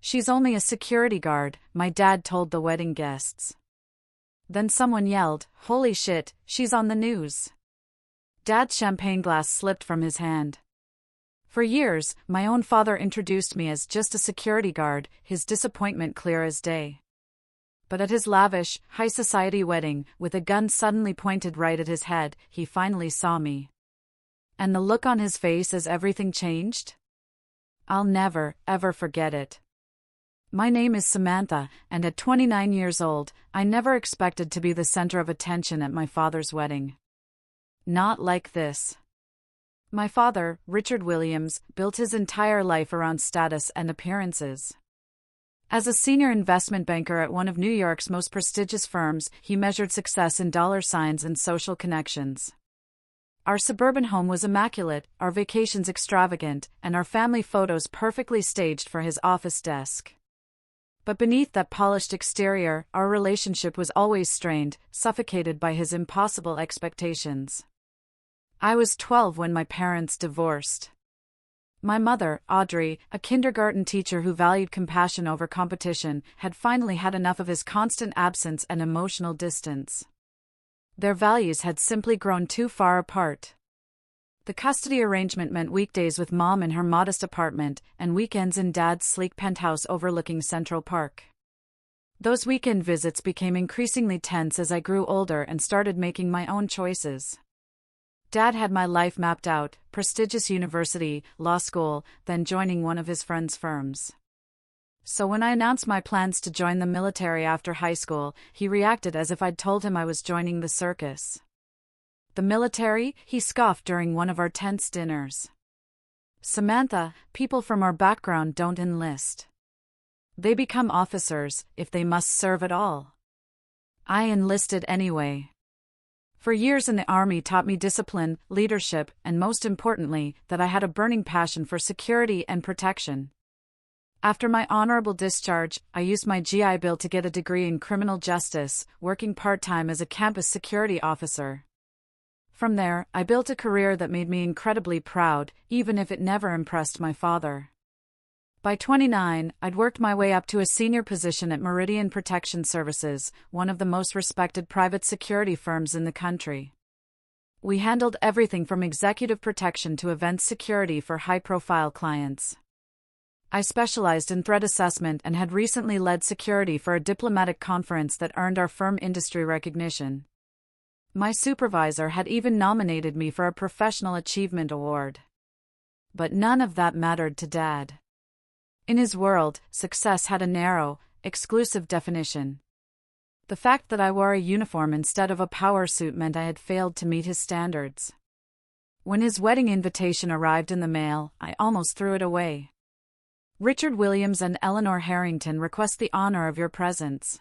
"She's only a security guard," my dad told the wedding guests. Then someone yelled, "Holy shit, she's on the news." Dad's champagne glass slipped from his hand. For years, my own father introduced me as just a security guard, his disappointment clear as day. But at his lavish, high-society wedding, with a gun suddenly pointed right at his head, he finally saw me. And the look on his face as everything changed? I'll never, ever forget it. My name is Samantha, and at 29 years old, I never expected to be the center of attention at my father's wedding. Not like this. My father, Richard Williams, built his entire life around status and appearances. As a senior investment banker at one of New York's most prestigious firms, he measured success in dollar signs and social connections. Our suburban home was immaculate, our vacations extravagant, and our family photos perfectly staged for his office desk. But beneath that polished exterior, our relationship was always strained, suffocated by his impossible expectations. I was 12 when my parents divorced. My mother, Audrey, a kindergarten teacher who valued compassion over competition, had finally had enough of his constant absence and emotional distance. Their values had simply grown too far apart. The custody arrangement meant weekdays with Mom in her modest apartment, and weekends in Dad's sleek penthouse overlooking Central Park. Those weekend visits became increasingly tense as I grew older and started making my own choices. Dad had my life mapped out: prestigious university, law school, then joining one of his friends' firms. So when I announced my plans to join the military after high school, he reacted as if I'd told him I was joining the circus. "The military?" he scoffed during one of our tense dinners. "Samantha, people from our background don't enlist. They become officers, if they must serve at all. I enlisted anyway. For years in the Army taught me discipline, leadership, and most importantly, that I had a burning passion for security and protection. After my honorable discharge, I used my GI Bill to get a degree in criminal justice, working part-time as a campus security officer. From there, I built a career that made me incredibly proud, even if it never impressed my father. By 29, I'd worked my way up to a senior position at Meridian Protection Services, one of the most respected private security firms in the country. We handled everything from executive protection to event security for high-profile clients. I specialized in threat assessment and had recently led security for a diplomatic conference that earned our firm industry recognition. My supervisor had even nominated me for a Professional Achievement Award. But none of that mattered to Dad. In his world, success had a narrow, exclusive definition. The fact that I wore a uniform instead of a power suit meant I had failed to meet his standards. When his wedding invitation arrived in the mail, I almost threw it away. "Richard Williams and Eleanor Harrington request the honor of your presence."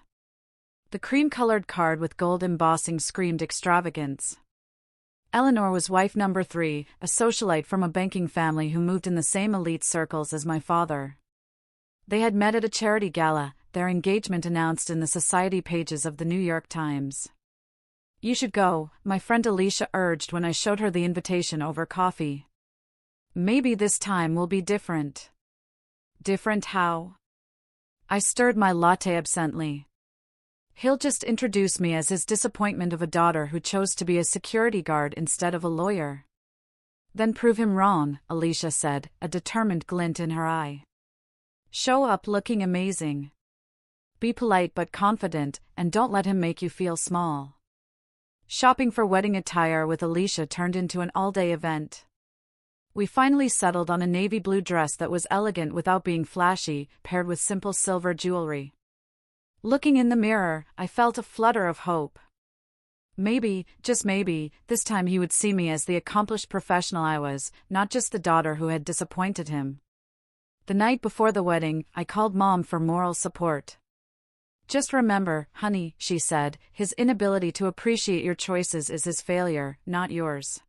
The cream-colored card with gold embossing screamed extravagance. Eleanor was wife number 3, a socialite from a banking family who moved in the same elite circles as my father. They had met at a charity gala, their engagement announced in the society pages of the New York Times. "You should go," my friend Alicia urged when I showed her the invitation over coffee. "Maybe this time will be different." "Different how?" I stirred my latte absently. "He'll just introduce me as his disappointment of a daughter who chose to be a security guard instead of a lawyer." "Then prove him wrong," Alicia said, a determined glint in her eye. "Show up looking amazing. Be polite but confident, and don't let him make you feel small." Shopping for wedding attire with Alicia turned into an all-day event. We finally settled on a navy blue dress that was elegant without being flashy, paired with simple silver jewelry. Looking in the mirror, I felt a flutter of hope. Maybe, just maybe, this time he would see me as the accomplished professional I was, not just the daughter who had disappointed him. The night before the wedding, I called Mom for moral support. "Just remember, honey," she said, "his inability to appreciate your choices is his failure, not yours.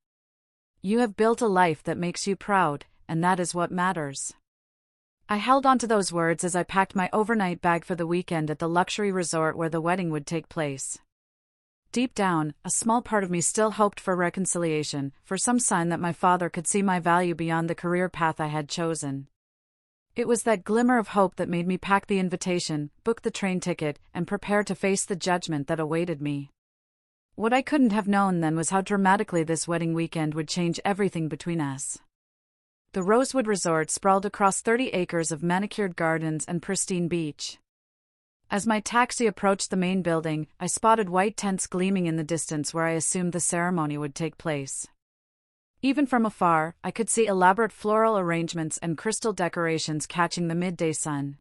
You have built a life that makes you proud, and that is what matters." I held on to those words as I packed my overnight bag for the weekend at the luxury resort where the wedding would take place. Deep down, a small part of me still hoped for reconciliation, for some sign that my father could see my value beyond the career path I had chosen. It was that glimmer of hope that made me pack the invitation, book the train ticket, and prepare to face the judgment that awaited me. What I couldn't have known then was how dramatically this wedding weekend would change everything between us. The Rosewood Resort sprawled across 30 acres of manicured gardens and pristine beach. As my taxi approached the main building, I spotted white tents gleaming in the distance where I assumed the ceremony would take place. Even from afar, I could see elaborate floral arrangements and crystal decorations catching the midday sun.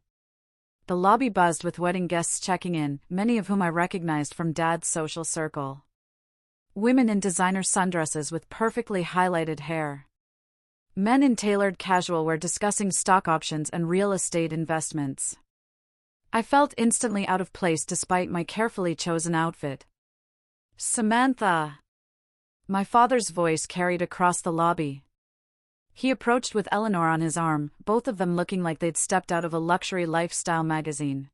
The lobby buzzed with wedding guests checking in, many of whom I recognized from Dad's social circle. Women in designer sundresses with perfectly highlighted hair. Men in tailored casual wear discussing stock options and real estate investments. I felt instantly out of place despite my carefully chosen outfit. "Samantha!" My father's voice carried across the lobby. He approached with Eleanor on his arm, both of them looking like they'd stepped out of a luxury lifestyle magazine.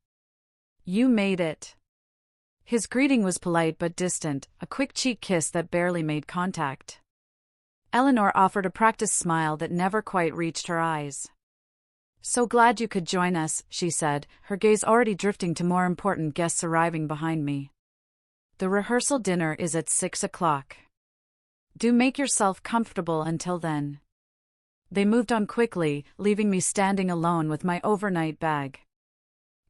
"You made it." His greeting was polite but distant, a quick cheek kiss that barely made contact. Eleanor offered a practiced smile that never quite reached her eyes. "So glad you could join us," she said, her gaze already drifting to more important guests arriving behind me. "The rehearsal dinner is at 6 o'clock. Do make yourself comfortable until then." They moved on quickly, leaving me standing alone with my overnight bag.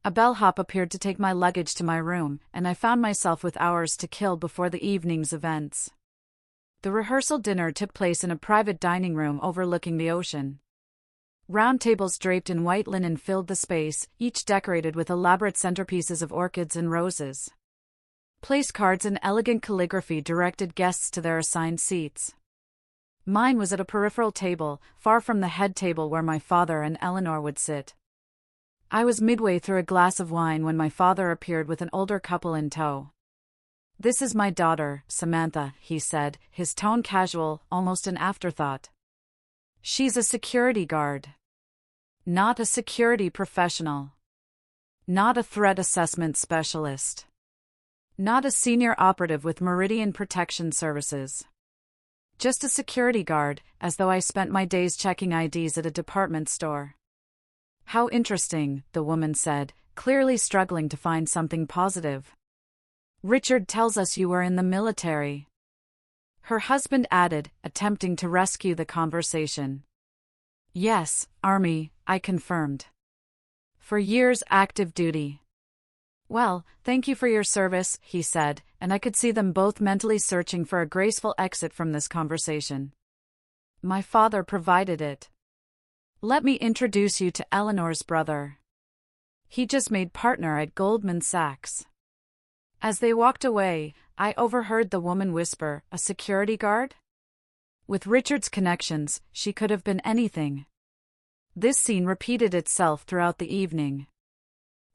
A bellhop appeared to take my luggage to my room, and I found myself with hours to kill before the evening's events. The rehearsal dinner took place in a private dining room overlooking the ocean. Round tables draped in white linen filled the space, each decorated with elaborate centerpieces of orchids and roses. Place cards in elegant calligraphy directed guests to their assigned seats. Mine was at a peripheral table, far from the head table where my father and Eleanor would sit. I was midway through a glass of wine when my father appeared with an older couple in tow. "This is my daughter, Samantha," he said, his tone casual, almost an afterthought. "She's a security guard. Not a security professional. Not a threat assessment specialist. Not a senior operative with Meridian Protection Services. Just a security guard, as though I spent my days checking IDs at a department store." "How interesting," the woman said, clearly struggling to find something positive. "Richard tells us you were in the military." Her husband added, attempting to rescue the conversation. "Yes, Army," I confirmed. "For years active duty." "Well, thank you for your service," he said, and I could see them both mentally searching for a graceful exit from this conversation. My father provided it. "Let me introduce you to Eleanor's brother. He just made partner at Goldman Sachs." As they walked away, I overheard the woman whisper, "A security guard?" With Richard's connections, she could have been anything. This scene repeated itself throughout the evening.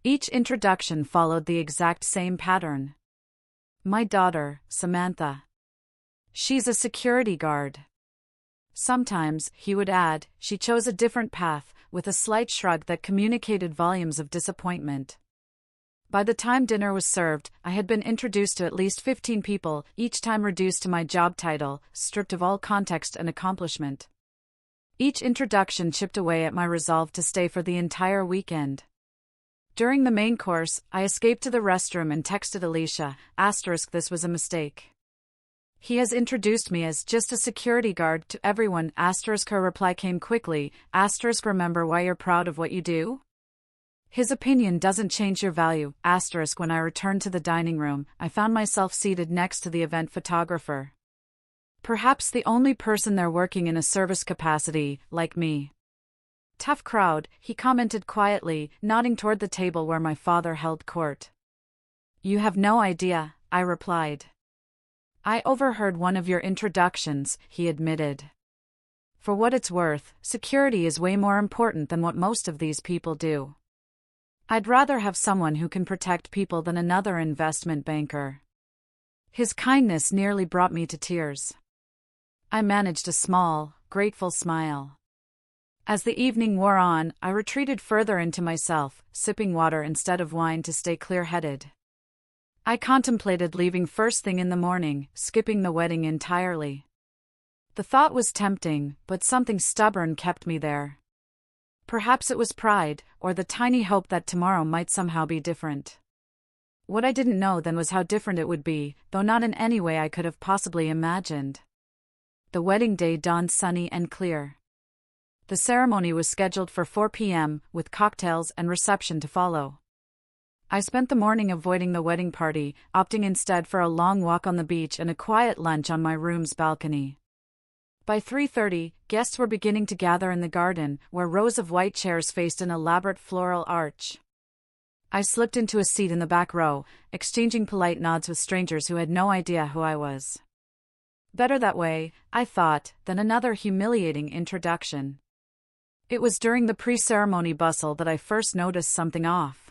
Each introduction followed the exact same pattern. "My daughter, Samantha. She's a security guard." Sometimes, he would add, she chose a different path, with a slight shrug that communicated volumes of disappointment. By the time dinner was served, I had been introduced to at least 15 people, each time reduced to my job title, stripped of all context and accomplishment. Each introduction chipped away at my resolve to stay for the entire weekend. During the main course, I escaped to the restroom and texted Alicia, *this was a mistake. He has introduced me as just a security guard to everyone, *. Her reply came quickly, *. Remember why you're proud of what you do? His opinion doesn't change your value, *. When I returned to the dining room, I found myself seated next to the event photographer. Perhaps the only person there working in a service capacity, like me. "Tough crowd," he commented quietly, nodding toward the table where my father held court. "You have no idea," I replied. "I overheard one of your introductions," he admitted. For what it's worth, security is way more important than what most of these people do. I'd rather have someone who can protect people than another investment banker. His kindness nearly brought me to tears. I managed a small, grateful smile. As the evening wore on, I retreated further into myself, sipping water instead of wine to stay clear-headed. I contemplated leaving first thing in the morning, skipping the wedding entirely. The thought was tempting, but something stubborn kept me there. Perhaps it was pride, or the tiny hope that tomorrow might somehow be different. What I didn't know then was how different it would be, though not in any way I could have possibly imagined. The wedding day dawned sunny and clear. The ceremony was scheduled for 4 p.m., with cocktails and reception to follow. I spent the morning avoiding the wedding party, opting instead for a long walk on the beach and a quiet lunch on my room's balcony. By 3:30, guests were beginning to gather in the garden, where rows of white chairs faced an elaborate floral arch. I slipped into a seat in the back row, exchanging polite nods with strangers who had no idea who I was. Better that way, I thought, than another humiliating introduction. It was during the pre-ceremony bustle that I first noticed something off.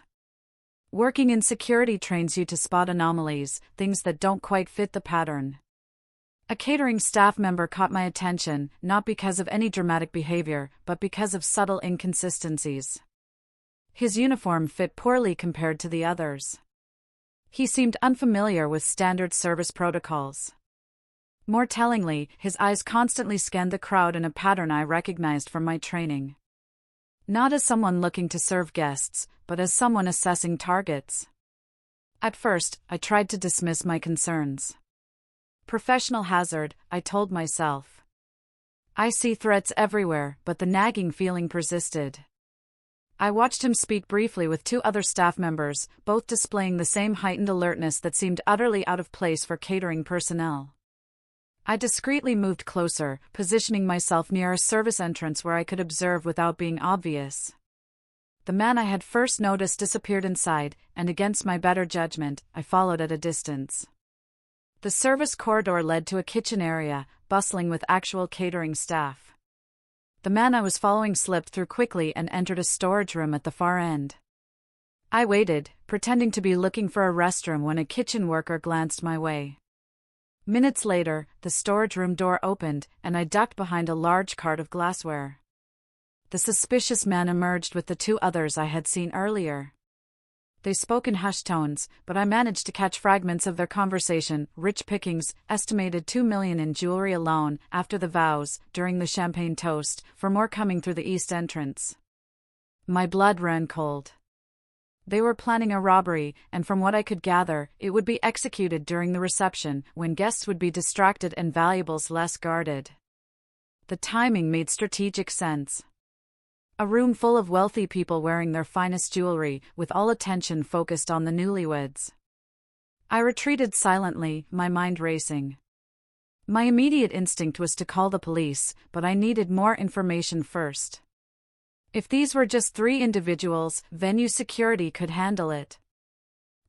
Working in security trains you to spot anomalies, things that don't quite fit the pattern. A catering staff member caught my attention, not because of any dramatic behavior, but because of subtle inconsistencies. His uniform fit poorly compared to the others. He seemed unfamiliar with standard service protocols. More tellingly, his eyes constantly scanned the crowd in a pattern I recognized from my training. Not as someone looking to serve guests, but as someone assessing targets. At first, I tried to dismiss my concerns. Professional hazard, I told myself. I see threats everywhere, but the nagging feeling persisted. I watched him speak briefly with two other staff members, both displaying the same heightened alertness that seemed utterly out of place for catering personnel. I discreetly moved closer, positioning myself near a service entrance where I could observe without being obvious. The man I had first noticed disappeared inside, and against my better judgment, I followed at a distance. The service corridor led to a kitchen area, bustling with actual catering staff. The man I was following slipped through quickly and entered a storage room at the far end. I waited, pretending to be looking for a restroom when a kitchen worker glanced my way. Minutes later, the storage room door opened, and I ducked behind a large cart of glassware. The suspicious man emerged with the two others I had seen earlier. They spoke in hushed tones, but I managed to catch fragments of their conversation. Rich pickings, estimated $2 million in jewelry alone, after the vows, during the champagne toast, for more coming through the east entrance. My blood ran cold. They were planning a robbery, and from what I could gather, it would be executed during the reception, when guests would be distracted and valuables less guarded. The timing made strategic sense. A room full of wealthy people wearing their finest jewelry, with all attention focused on the newlyweds. I retreated silently, my mind racing. My immediate instinct was to call the police, but I needed more information first. If these were just 3 individuals, venue security could handle it.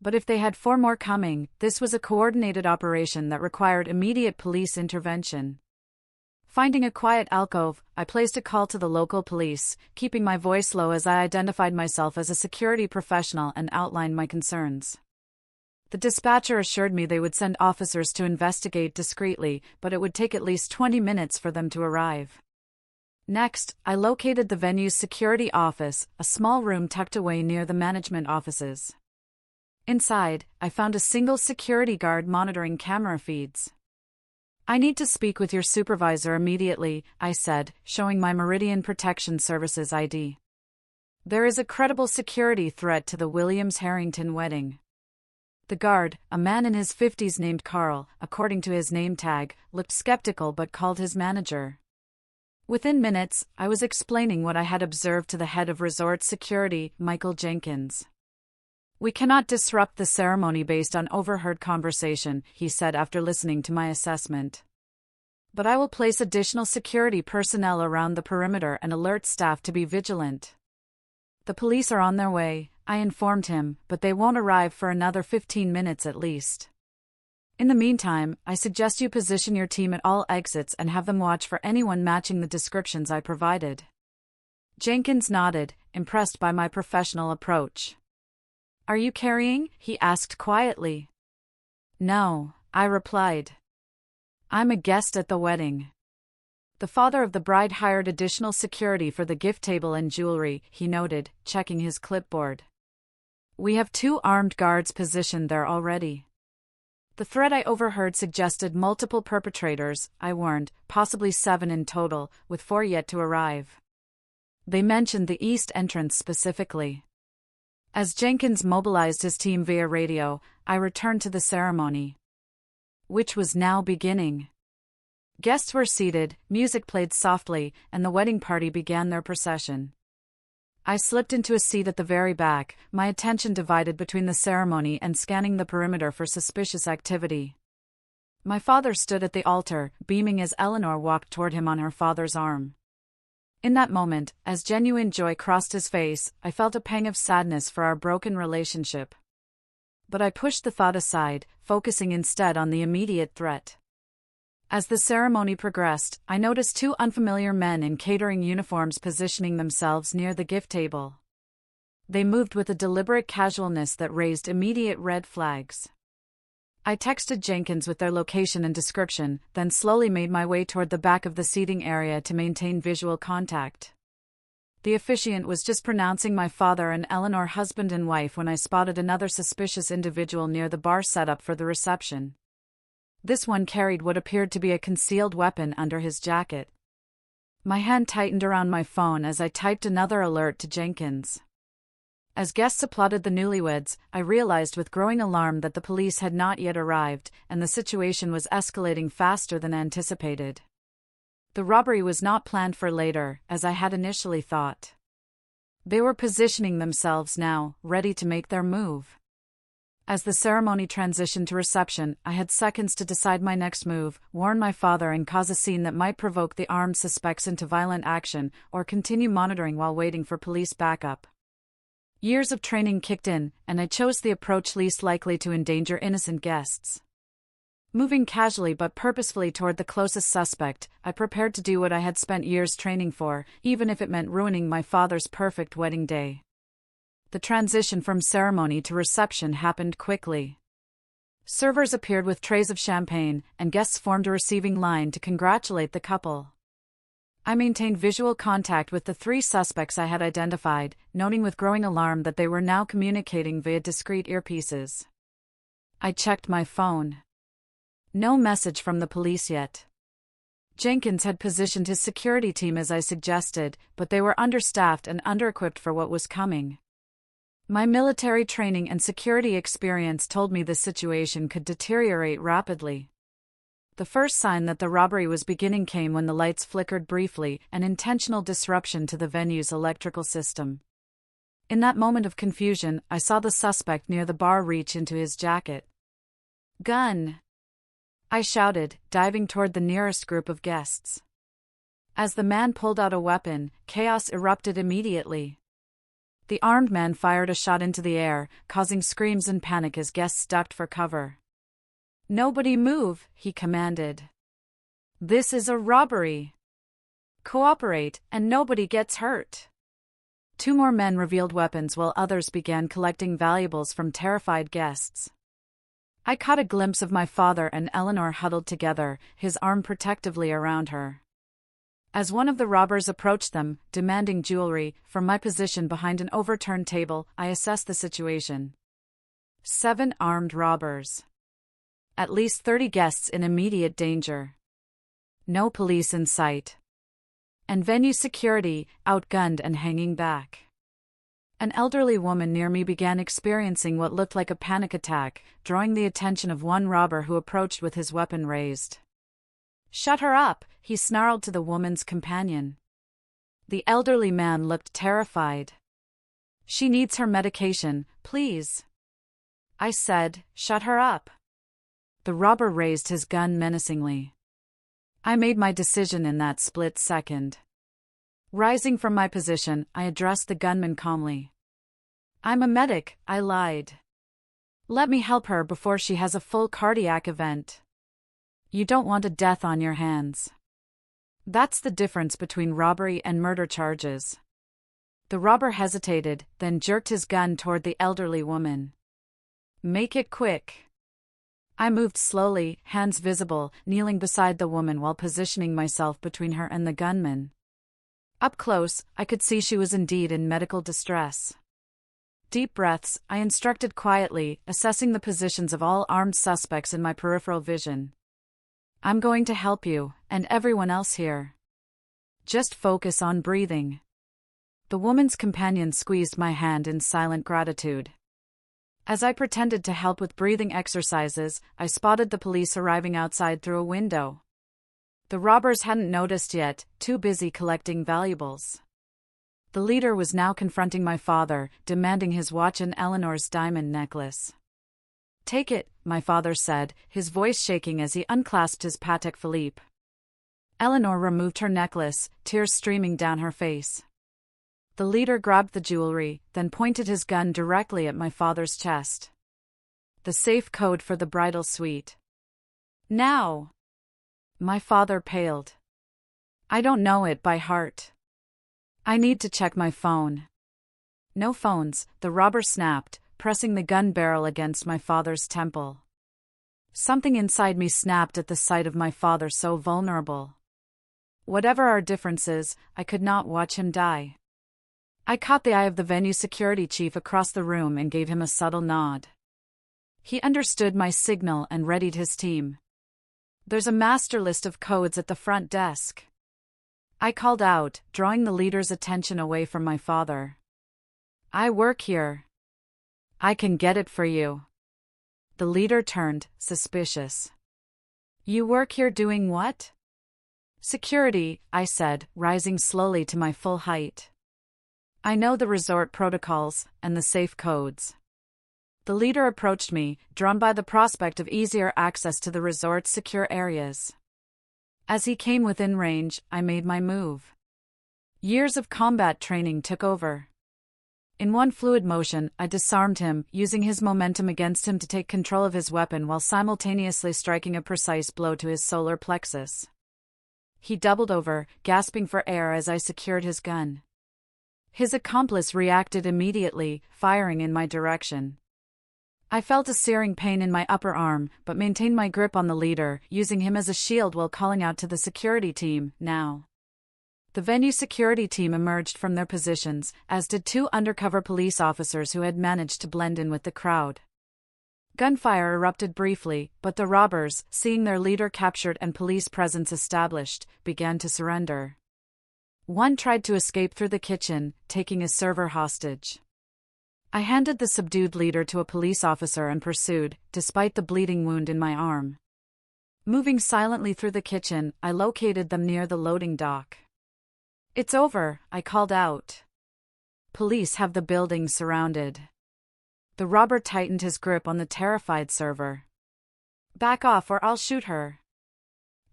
But if they had 4 more coming, this was a coordinated operation that required immediate police intervention. Finding a quiet alcove, I placed a call to the local police, keeping my voice low as I identified myself as a security professional and outlined my concerns. The dispatcher assured me they would send officers to investigate discreetly, but it would take at least 20 minutes for them to arrive. Next, I located the venue's security office, a small room tucked away near the management offices. Inside, I found a single security guard monitoring camera feeds. "I need to speak with your supervisor immediately," I said, showing my Meridian Protection Services ID. "There is a credible security threat to the Williams-Harrington wedding." The guard, a man in his 50s named Carl, according to his name tag, looked skeptical but called his manager. Within minutes, I was explaining what I had observed to the head of resort security, Michael Jenkins. "We cannot disrupt the ceremony based on overheard conversation," he said after listening to my assessment. "But I will place additional security personnel around the perimeter and alert staff to be vigilant." "The police are on their way," I informed him, "but they won't arrive for another 15 minutes at least. In the meantime, I suggest you position your team at all exits and have them watch for anyone matching the descriptions I provided." Jenkins nodded, impressed by my professional approach. "Are you carrying?" he asked quietly. "No," I replied. "I'm a guest at the wedding." The father of the bride hired additional security for the gift table and jewelry, he noted, checking his clipboard. "We have 2 armed guards positioned there already." The thread I overheard suggested multiple perpetrators, I warned, possibly 7 in total, with 4 yet to arrive. They mentioned the east entrance specifically. As Jenkins mobilized his team via radio, I returned to the ceremony, which was now beginning. Guests were seated, music played softly, and the wedding party began their procession. I slipped into a seat at the very back, my attention divided between the ceremony and scanning the perimeter for suspicious activity. My father stood at the altar, beaming as Eleanor walked toward him on her father's arm. In that moment, as genuine joy crossed his face, I felt a pang of sadness for our broken relationship. But I pushed the thought aside, focusing instead on the immediate threat. As the ceremony progressed, I noticed two unfamiliar men in catering uniforms positioning themselves near the gift table. They moved with a deliberate casualness that raised immediate red flags. I texted Jenkins with their location and description, then slowly made my way toward the back of the seating area to maintain visual contact. The officiant was just pronouncing my father and Eleanor husband and wife when I spotted another suspicious individual near the bar setup for the reception. This one carried what appeared to be a concealed weapon under his jacket. My hand tightened around my phone as I typed another alert to Jenkins. As guests applauded the newlyweds, I realized with growing alarm that the police had not yet arrived, and the situation was escalating faster than anticipated. The robbery was not planned for later, as I had initially thought. They were positioning themselves now, ready to make their move. As the ceremony transitioned to reception, I had seconds to decide my next move, warn my father and cause a scene that might provoke the armed suspects into violent action, or continue monitoring while waiting for police backup. Years of training kicked in, and I chose the approach least likely to endanger innocent guests. Moving casually but purposefully toward the closest suspect, I prepared to do what I had spent years training for, even if it meant ruining my father's perfect wedding day. The transition from ceremony to reception happened quickly. Servers appeared with trays of champagne, and guests formed a receiving line to congratulate the couple. I maintained visual contact with the three suspects I had identified, noting with growing alarm that they were now communicating via discreet earpieces. I checked my phone. No message from the police yet. Jenkins had positioned his security team as I suggested, but they were understaffed and under-equipped for what was coming. My military training and security experience told me this situation could deteriorate rapidly. The first sign that the robbery was beginning came when the lights flickered briefly, an intentional disruption to the venue's electrical system. In that moment of confusion, I saw the suspect near the bar reach into his jacket. "Gun!" I shouted, diving toward the nearest group of guests. As the man pulled out a weapon, chaos erupted immediately. The armed man fired a shot into the air, causing screams and panic as guests ducked for cover. "Nobody move," he commanded. "This is a robbery. Cooperate, and nobody gets hurt." Two more men revealed weapons while others began collecting valuables from terrified guests. I caught a glimpse of my father and Eleanor huddled together, his arm protectively around her. As one of the robbers approached them, demanding jewelry, from my position behind an overturned table, I assessed the situation. 7 armed robbers. At least 30 guests in immediate danger. No police in sight. And venue security, outgunned and hanging back. An elderly woman near me began experiencing what looked like a panic attack, drawing the attention of one robber who approached with his weapon raised. "Shut her up," he snarled to the woman's companion. The elderly man looked terrified. "She needs her medication, please." I said, "Shut her up." The robber raised his gun menacingly. I made my decision in that split second. Rising from my position, I addressed the gunman calmly. "I'm a medic," I lied. "Let me help her before she has a full cardiac event. You don't want a death on your hands." That's the difference between robbery and murder charges. The robber hesitated, then jerked his gun toward the elderly woman. "Make it quick." I moved slowly, hands visible, kneeling beside the woman while positioning myself between her and the gunman. Up close, I could see she was indeed in medical distress. Deep breaths, I instructed quietly, assessing the positions of all armed suspects in my peripheral vision. "I'm going to help you, and everyone else here. Just focus on breathing. The woman's companion squeezed my hand in silent gratitude. As I pretended to help with breathing exercises, I spotted the police arriving outside through a window. The robbers hadn't noticed yet, too busy collecting valuables. The leader was now confronting my father, demanding his watch and Eleanor's diamond necklace. "Take it," my father said, his voice shaking as he unclasped his Patek Philippe. Eleanor removed her necklace, tears streaming down her face. The leader grabbed the jewelry, then pointed his gun directly at my father's chest. "The safe code for the bridal suite." "Now!" My father paled. "I don't know it by heart. I need to check my phone." "No phones," the robber snapped, pressing the gun barrel against my father's temple. Something inside me snapped at the sight of my father so vulnerable. Whatever our differences, I could not watch him die. I caught the eye of the venue security chief across the room and gave him a subtle nod. He understood my signal and readied his team. "There's a master list of codes at the front desk," I called out, drawing the leader's attention away from my father. "I work here. I can get it for you." The leader turned, suspicious. "You work here doing what?" "Security," I said, rising slowly to my full height. "I know the resort protocols and the safe codes." The leader approached me, drawn by the prospect of easier access to the resort's secure areas. As he came within range, I made my move. Years of combat training took over. In one fluid motion, I disarmed him, using his momentum against him to take control of his weapon while simultaneously striking a precise blow to his solar plexus. He doubled over, gasping for air as I secured his gun. His accomplice reacted immediately, firing in my direction. I felt a searing pain in my upper arm, but maintained my grip on the leader, using him as a shield while calling out to the security team, "Now." The venue security team emerged from their positions, as did two undercover police officers who had managed to blend in with the crowd. Gunfire erupted briefly, but the robbers, seeing their leader captured and police presence established, began to surrender. One tried to escape through the kitchen, taking a server hostage. I handed the subdued leader to a police officer and pursued, despite the bleeding wound in my arm. Moving silently through the kitchen, I located them near the loading dock. "It's over," I called out. "Police have the building surrounded." The robber tightened his grip on the terrified server. "Back off or I'll shoot her."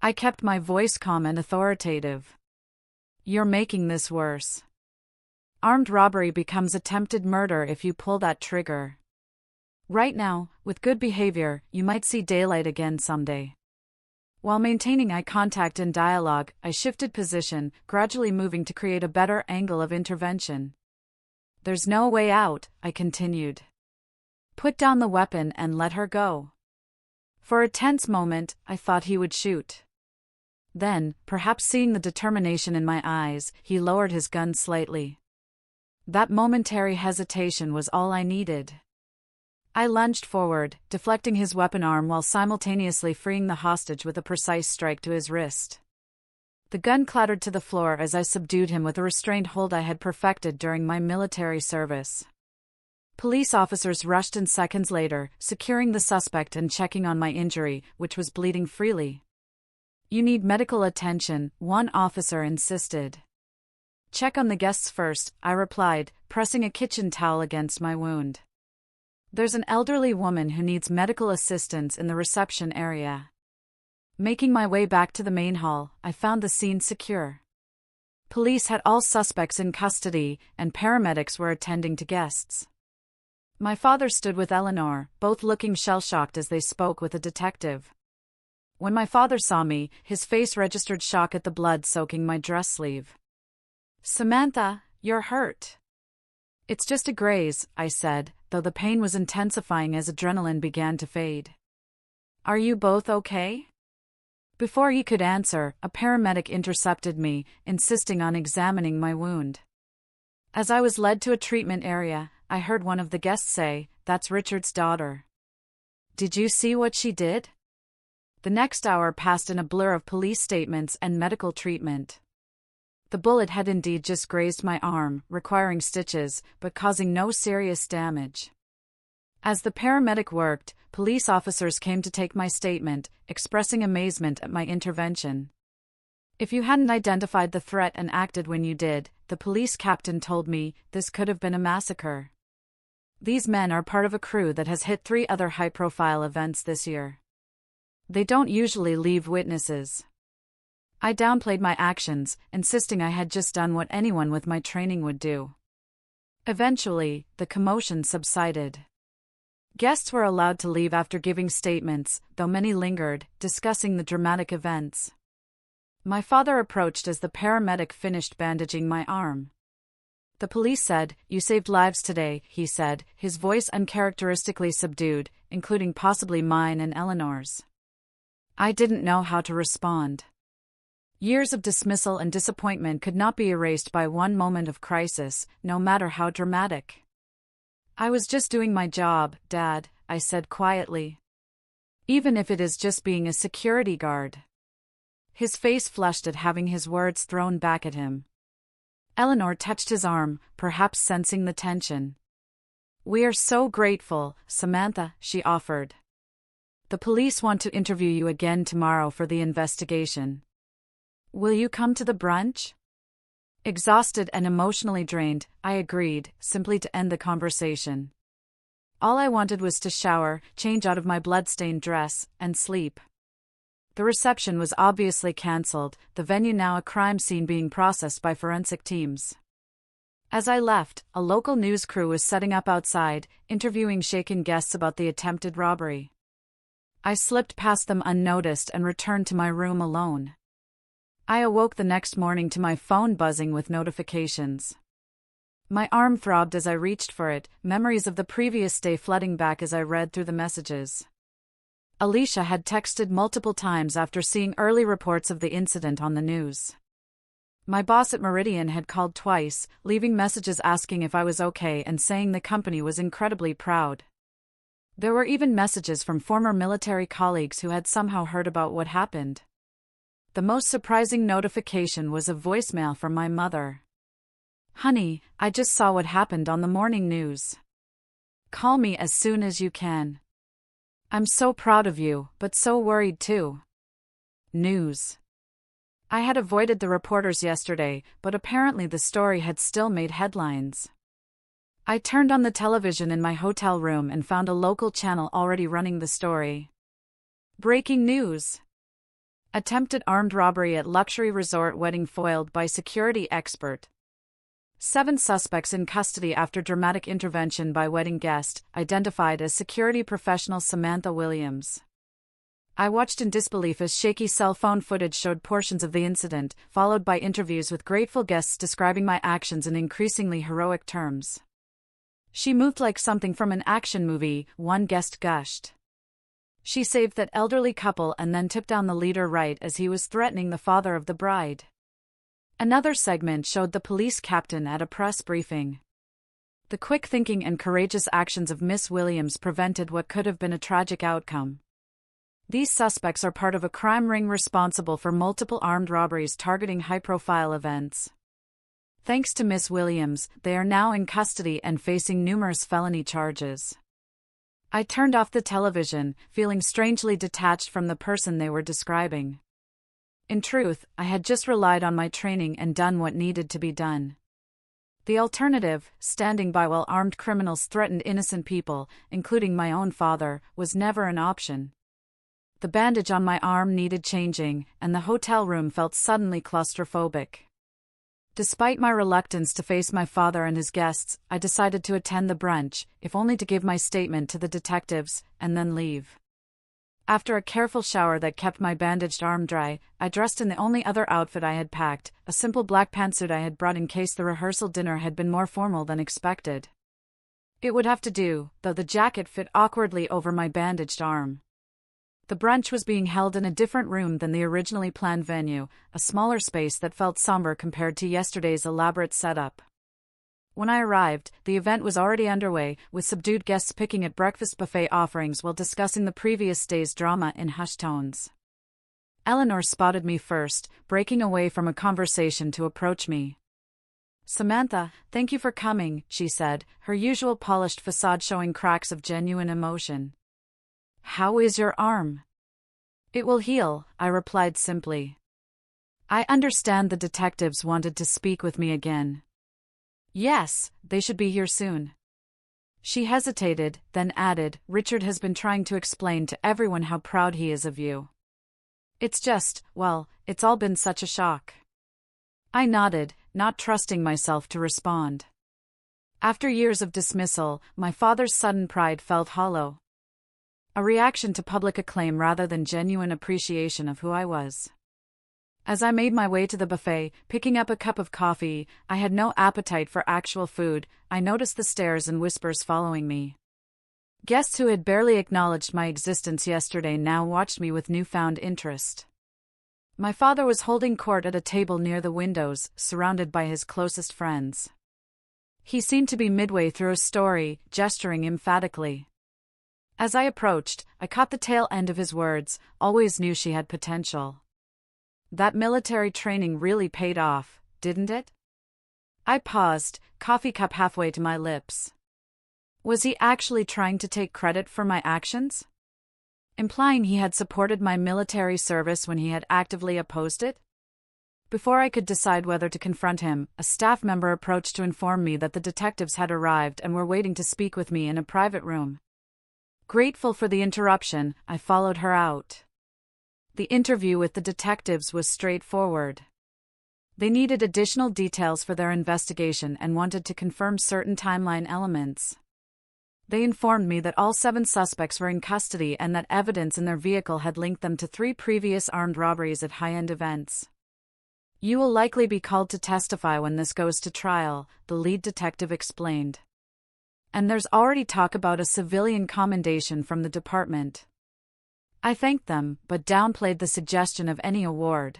I kept my voice calm and authoritative. "You're making this worse. Armed robbery becomes attempted murder if you pull that trigger. Right now, with good behavior, you might see daylight again someday." While maintaining eye contact and dialogue, I shifted position, gradually moving to create a better angle of intervention. "There's no way out," I continued. "Put down the weapon and let her go." For a tense moment, I thought he would shoot. Then, perhaps seeing the determination in my eyes, he lowered his gun slightly. That momentary hesitation was all I needed. I lunged forward, deflecting his weapon arm while simultaneously freeing the hostage with a precise strike to his wrist. The gun clattered to the floor as I subdued him with a restrained hold I had perfected during my military service. Police officers rushed in seconds later, securing the suspect and checking on my injury, which was bleeding freely. "You need medical attention," one officer insisted. "Check on the guests first," I replied, pressing a kitchen towel against my wound. "There's an elderly woman who needs medical assistance in the reception area." Making my way back to the main hall, I found the scene secure. Police had all suspects in custody, and paramedics were attending to guests. My father stood with Eleanor, both looking shell-shocked as they spoke with a detective. When my father saw me, his face registered shock at the blood soaking my dress sleeve. "Samantha, you're hurt." "It's just a graze," I said, though the pain was intensifying as adrenaline began to fade. "Are you both okay?" Before he could answer, a paramedic intercepted me, insisting on examining my wound. As I was led to a treatment area, I heard one of the guests say, "That's Richard's daughter." "Did you see what she did?" The next hour passed in a blur of police statements and medical treatment. The bullet had indeed just grazed my arm, requiring stitches, but causing no serious damage. As the paramedic worked, police officers came to take my statement, expressing amazement at my intervention. If you hadn't identified the threat and acted when you did, the police captain told me, this could have been a massacre. These men are part of a crew that has hit 3 other high-profile events this year. They don't usually leave witnesses. I downplayed my actions, insisting I had just done what anyone with my training would do. Eventually, the commotion subsided. Guests were allowed to leave after giving statements, though many lingered, discussing the dramatic events. My father approached as the paramedic finished bandaging my arm. The police said, "You saved lives today," he said, his voice uncharacteristically subdued, including possibly mine and Eleanor's. I didn't know how to respond. Years of dismissal and disappointment could not be erased by one moment of crisis, no matter how dramatic. "I was just doing my job, Dad," I said quietly. "Even if it is just being a security guard." His face flushed at having his words thrown back at him. Eleanor touched his arm, perhaps sensing the tension. "We are so grateful, Samantha," she offered. "The police want to interview you again tomorrow for the investigation. Will you come to the brunch?" Exhausted and emotionally drained, I agreed, simply to end the conversation. All I wanted was to shower, change out of my blood-stained dress, and sleep. The reception was obviously cancelled, the venue now a crime scene being processed by forensic teams. As I left, a local news crew was setting up outside, interviewing shaken guests about the attempted robbery. I slipped past them unnoticed and returned to my room alone. I awoke the next morning to my phone buzzing with notifications. My arm throbbed as I reached for it, memories of the previous day flooding back as I read through the messages. Alicia had texted multiple times after seeing early reports of the incident on the news. My boss at Meridian had called twice, leaving messages asking if I was okay and saying the company was incredibly proud. There were even messages from former military colleagues who had somehow heard about what happened. The most surprising notification was a voicemail from my mother. "Honey, I just saw what happened on the morning news. Call me as soon as you can. I'm so proud of you, but so worried too." News. I had avoided the reporters yesterday, but apparently the story had still made headlines. I turned on the television in my hotel room and found a local channel already running the story. Breaking news. Attempted armed robbery at luxury resort wedding foiled by security expert. 7 suspects in custody after dramatic intervention by wedding guest, identified as security professional Samantha Williams. I watched in disbelief as shaky cell phone footage showed portions of the incident, followed by interviews with grateful guests describing my actions in increasingly heroic terms. "She moved like something from an action movie," one guest gushed. "She saved that elderly couple and then tipped down the leader right as he was threatening the father of the bride." Another segment showed the police captain at a press briefing. The quick thinking and courageous actions of Miss Williams prevented what could have been a tragic outcome. These suspects are part of a crime ring responsible for multiple armed robberies targeting high-profile events. Thanks to Miss Williams, they are now in custody and facing numerous felony charges. I turned off the television, feeling strangely detached from the person they were describing. In truth, I had just relied on my training and done what needed to be done. The alternative, standing by while armed criminals threatened innocent people, including my own father, was never an option. The bandage on my arm needed changing, and the hotel room felt suddenly claustrophobic. Despite my reluctance to face my father and his guests, I decided to attend the brunch, if only to give my statement to the detectives, and then leave. After a careful shower that kept my bandaged arm dry, I dressed in the only other outfit I had packed, a simple black pantsuit I had brought in case the rehearsal dinner had been more formal than expected. It would have to do, though the jacket fit awkwardly over my bandaged arm. The brunch was being held in a different room than the originally planned venue, a smaller space that felt somber compared to yesterday's elaborate setup. When I arrived, the event was already underway, with subdued guests picking at breakfast buffet offerings while discussing the previous day's drama in hushed tones. Eleanor spotted me first, breaking away from a conversation to approach me. "Samantha, thank you for coming," she said, her usual polished facade showing cracks of genuine emotion. "How is your arm?" "It will heal," I replied simply. "I understand the detectives wanted to speak with me again." "Yes, they should be here soon." She hesitated, then added, "Richard has been trying to explain to everyone how proud he is of you. It's just, well, it's all been such a shock." I nodded, not trusting myself to respond. After years of dismissal, my father's sudden pride felt hollow. A reaction to public acclaim rather than genuine appreciation of who I was. As I made my way to the buffet, picking up a cup of coffee, I had no appetite for actual food. I noticed the stares and whispers following me. Guests who had barely acknowledged my existence yesterday now watched me with newfound interest. My father was holding court at a table near the windows, surrounded by his closest friends. He seemed to be midway through a story, gesturing emphatically. As I approached, I caught the tail end of his words, "Always knew she had potential." That military training really paid off, didn't it? I paused, coffee cup halfway to my lips. Was he actually trying to take credit for my actions? Implying he had supported my military service when he had actively opposed it? Before I could decide whether to confront him, a staff member approached to inform me that the detectives had arrived and were waiting to speak with me in a private room. Grateful for the interruption, I followed her out. The interview with the detectives was straightforward. They needed additional details for their investigation and wanted to confirm certain timeline elements. They informed me that all 7 suspects were in custody and that evidence in their vehicle had linked them to 3 previous armed robberies at high-end events. "You will likely be called to testify when this goes to trial," the lead detective explained. "And there's already talk about a civilian commendation from the department." I thanked them, but downplayed the suggestion of any award.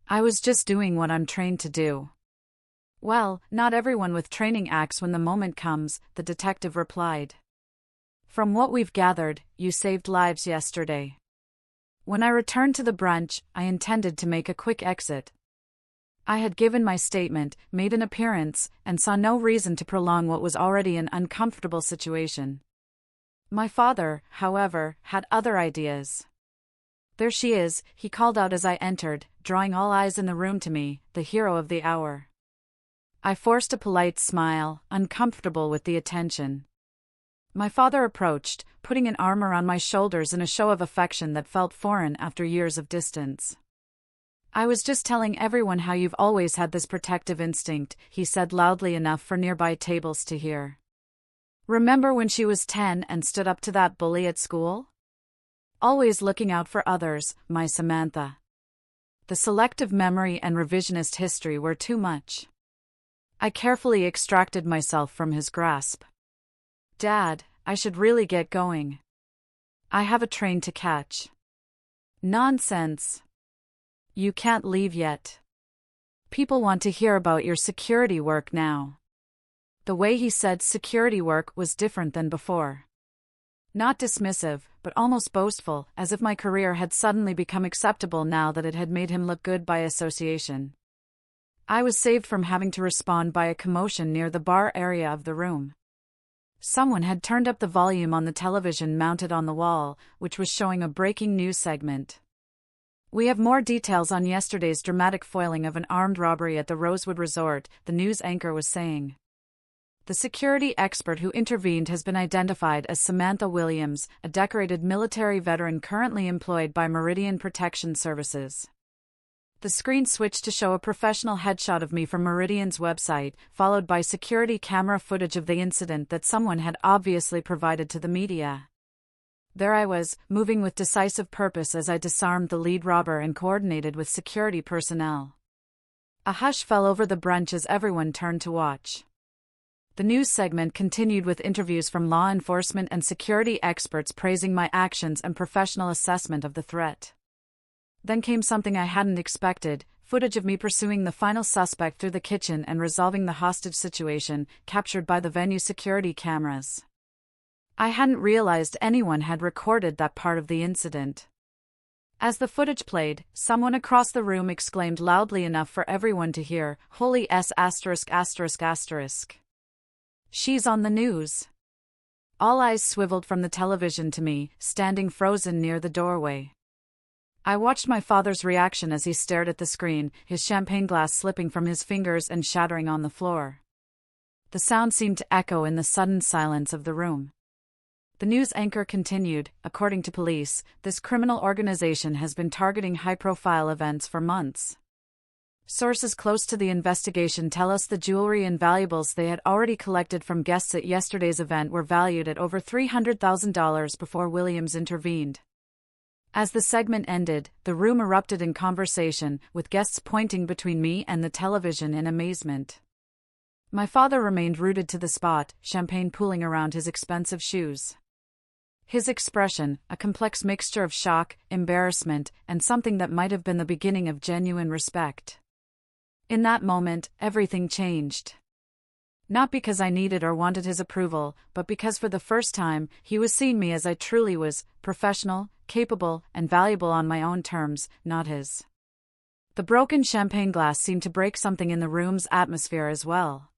I was just doing what I'm trained to do. "Well, not everyone with training acts when the moment comes," the detective replied. "From what we've gathered, you saved lives yesterday." When I returned to the brunch, I intended to make a quick exit. I had given my statement, made an appearance, and saw no reason to prolong what was already an uncomfortable situation. My father, however, had other ideas. "There she is," he called out as I entered, drawing all eyes in the room to me, the hero of the hour. I forced a polite smile, uncomfortable with the attention. My father approached, putting an arm around my shoulders in a show of affection that felt foreign after years of distance. "I was just telling everyone how you've always had this protective instinct," he said loudly enough for nearby tables to hear. "Remember when she was 10 and stood up to that bully at school? Always looking out for others, my Samantha." The selective memory and revisionist history were too much. I carefully extracted myself from his grasp. "Dad, I should really get going. I have a train to catch." "Nonsense. You can't leave yet. People want to hear about your security work now." The way he said security work was different than before. Not dismissive, but almost boastful, as if my career had suddenly become acceptable now that it had made him look good by association. I was saved from having to respond by a commotion near the bar area of the room. Someone had turned up the volume on the television mounted on the wall, which was showing a breaking news segment. "We have more details on yesterday's dramatic foiling of an armed robbery at the Rosewood Resort," the news anchor was saying. "The security expert who intervened has been identified as Samantha Williams, a decorated military veteran currently employed by Meridian Protection Services." The screen switched to show a professional headshot of me from Meridian's website, followed by security camera footage of the incident that someone had obviously provided to the media. There I was, moving with decisive purpose as I disarmed the lead robber and coordinated with security personnel. A hush fell over the brunch as everyone turned to watch. The news segment continued with interviews from law enforcement and security experts praising my actions and professional assessment of the threat. Then came something I hadn't expected, footage of me pursuing the final suspect through the kitchen and resolving the hostage situation, captured by the venue security cameras. I hadn't realized anyone had recorded that part of the incident. As the footage played, someone across the room exclaimed loudly enough for everyone to hear, "Holy S asterisk asterisk asterisk. She's on the news." All eyes swiveled from the television to me, standing frozen near the doorway. I watched my father's reaction as he stared at the screen, his champagne glass slipping from his fingers and shattering on the floor. The sound seemed to echo in the sudden silence of the room. The news anchor continued, "According to police, this criminal organization has been targeting high-profile events for months. Sources close to the investigation tell us the jewelry and valuables they had already collected from guests at yesterday's event were valued at over $300,000 before Williams intervened." As the segment ended, the room erupted in conversation, with guests pointing between me and the television in amazement. My father remained rooted to the spot, champagne pooling around his expensive shoes. His expression, a complex mixture of shock, embarrassment, and something that might have been the beginning of genuine respect. In that moment, everything changed. Not because I needed or wanted his approval, but because for the first time, he was seeing me as I truly was, professional, capable, and valuable on my own terms, not his. The broken champagne glass seemed to break something in the room's atmosphere as well.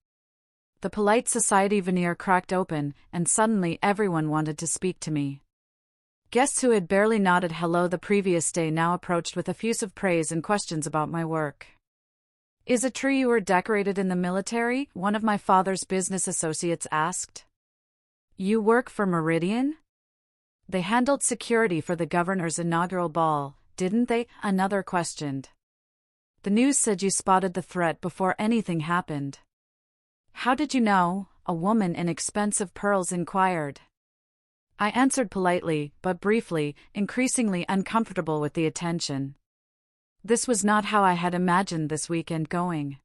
The polite society veneer cracked open, and suddenly everyone wanted to speak to me. Guests who had barely nodded hello the previous day now approached with effusive praise and questions about my work. "Is it true you were decorated in the military?" one of my father's business associates asked. "You work for Meridian? They handled security for the governor's inaugural ball, didn't they?" another questioned. "The news said you spotted the threat before anything happened." "How did you know?" a woman in expensive pearls inquired. I answered politely, but briefly, increasingly uncomfortable with the attention. This was not how I had imagined this weekend going.